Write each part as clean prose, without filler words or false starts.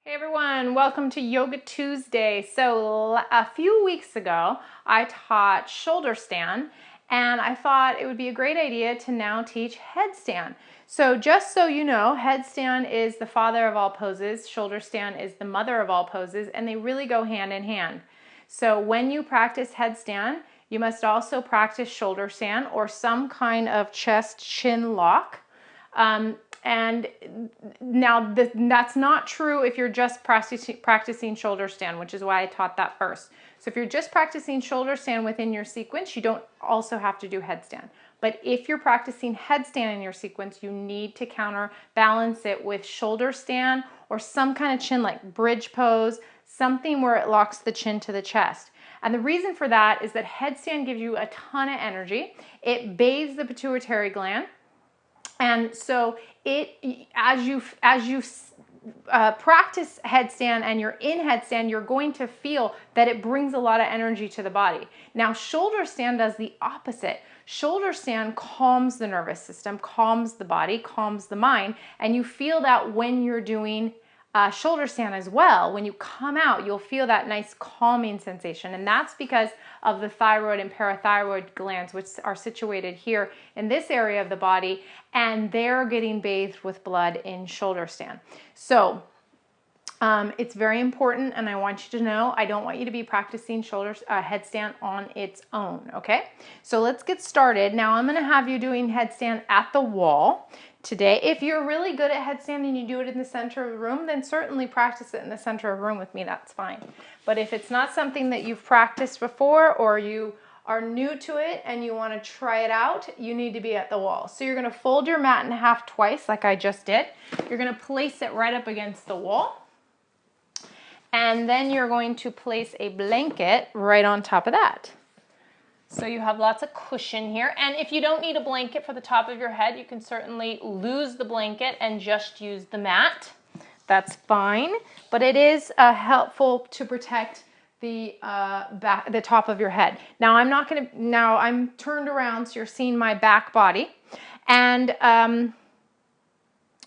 Hey everyone, welcome to Yoga Tuesday. So a few weeks ago, I taught shoulder stand and I thought it would be a great idea to now teach headstand. So just so you know, headstand is the father of all poses, shoulder stand is the mother of all poses, and they really go hand in hand. So when you practice headstand, you must also practice shoulder stand or some kind of chest chin lock. And now that's not true if you're just practicing shoulder stand, which is why I taught that first. So if you're just practicing shoulder stand within your sequence, you don't also have to do headstand. But if you're practicing headstand in your sequence, you need to counterbalance it with shoulder stand or some kind of chin like bridge pose, something where it locks the chin to the chest. And the reason for that is that headstand gives you a ton of energy. It bathes the pituitary gland. And so as you practice headstand and you're in headstand, you're going to feel that it brings a lot of energy to the body. Now, shoulder stand does the opposite. Shoulder stand calms the nervous system, calms the body, calms the mind, and you feel that when you're doing shoulder stand as well. When you come out, you'll feel that nice calming sensation, and that's because of the thyroid and parathyroid glands, which are situated here in this area of the body, and they're getting bathed with blood in shoulder stand. So it's very important, and I want you to know I don't want you to be practicing headstand on its own, okay? So let's get started. Now I'm going to have you doing headstand at the wall today. If you're really good at headstand and you do it in the center of the room, then certainly practice it in the center of the room with me, that's fine. But if it's not something that you've practiced before or you are new to it and you want to try it out, you need to be at the wall. So you're going to fold your mat in half twice like I just did. You're going to place it right up against the wall. And then you're going to place a blanket right on top of that. So you have lots of cushion here. And if you don't need a blanket for the top of your head, you can certainly lose the blanket and just use the mat. That's fine. But it is helpful to protect the top of your head. Now I'm turned around so you're seeing my back body. And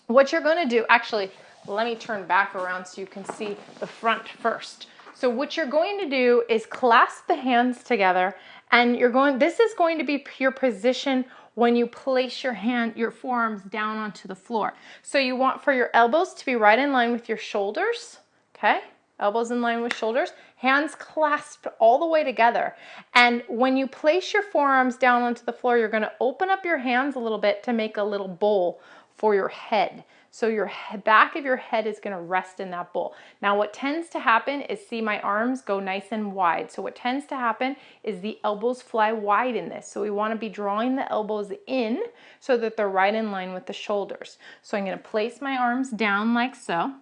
what you're going to do, actually, let me turn back around so you can see the front first. So what you're going to do is clasp the hands together, and this is going to be your position when you place your forearms down onto the floor. So you want for your elbows to be right in line with your shoulders, okay? Elbows in line with shoulders, hands clasped all the way together. And when you place your forearms down onto the floor, you're going to open up your hands a little bit to make a little bowl for your head. So your back of your head is going to rest in that bowl. Now what tends to happen is, see my arms go nice and wide. So what tends to happen is the elbows fly wide in this. So we want to be drawing the elbows in so that they're right in line with the shoulders. So I'm going to place my arms down like so.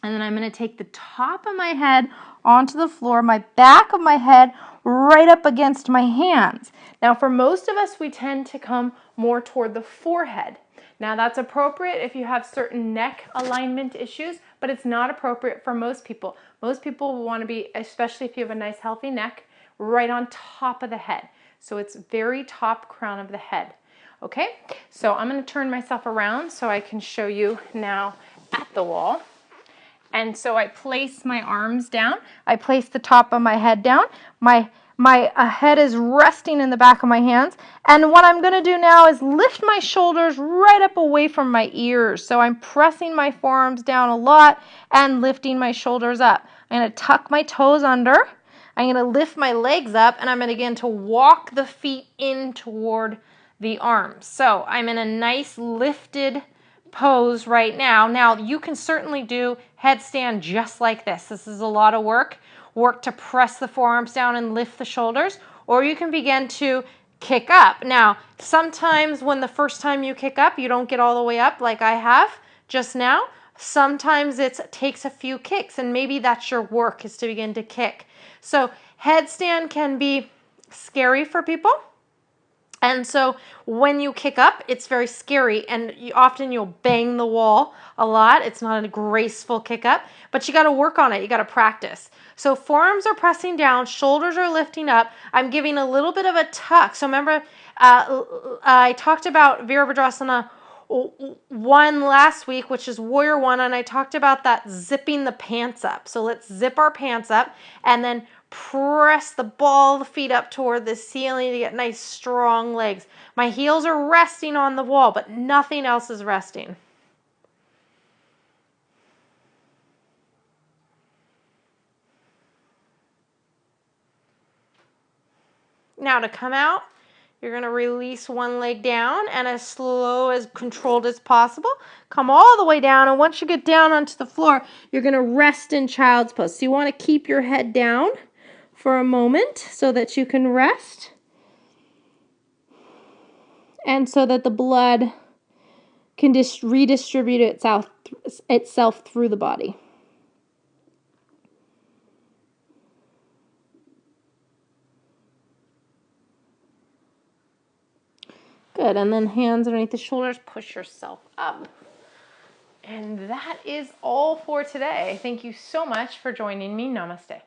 And then I'm going to take the top of my head onto the floor, my back of my head right up against my hands. Now for most of us, we tend to come more toward the forehead. Now that's appropriate if you have certain neck alignment issues, but it's not appropriate for most people. Most people will want to be, especially if you have a nice healthy neck, right on top of the head. So it's very top crown of the head. Okay, so I'm going to turn myself around so I can show you now at the wall. And so I place my arms down. I place the top of my head down. My head is resting in the back of my hands. And what I'm going to do now is lift my shoulders right up away from my ears. So I'm pressing my forearms down a lot and lifting my shoulders up. I'm going to tuck my toes under. I'm going to lift my legs up, and I'm going to begin to walk the feet in toward the arms. So I'm in a nice lifted pose right now. Now you can certainly do headstand just like this. This is a lot of work to press the forearms down and lift the shoulders, or you can begin to kick up. Now sometimes when the first time you kick up, you don't get all the way up like I have just now. Sometimes it takes a few kicks, and maybe that's your work, is to begin to kick. So headstand can be scary for people. And so when you kick up, it's very scary, and often you'll bang the wall a lot. It's not a graceful kick up, but you got to work on it. You got to practice. So forearms are pressing down, shoulders are lifting up. I'm giving a little bit of a tuck. So remember, I talked about Virabhadrasana one last week, which is Warrior One, and I talked about that zipping the pants up. So let's zip our pants up and then press the ball of the feet up toward the ceiling to get nice strong legs. My heels are resting on the wall, but nothing else is resting. Now to come out, you're going to release one leg down and as slow, as controlled as possible, come all the way down. And once you get down onto the floor, you're going to rest in child's pose. So you want to keep your head down for a moment so that you can rest and so that the blood can just redistribute itself through the body. Good, and then hands underneath the shoulders, push yourself up. And that is all for today. Thank you so much for joining me. Namaste.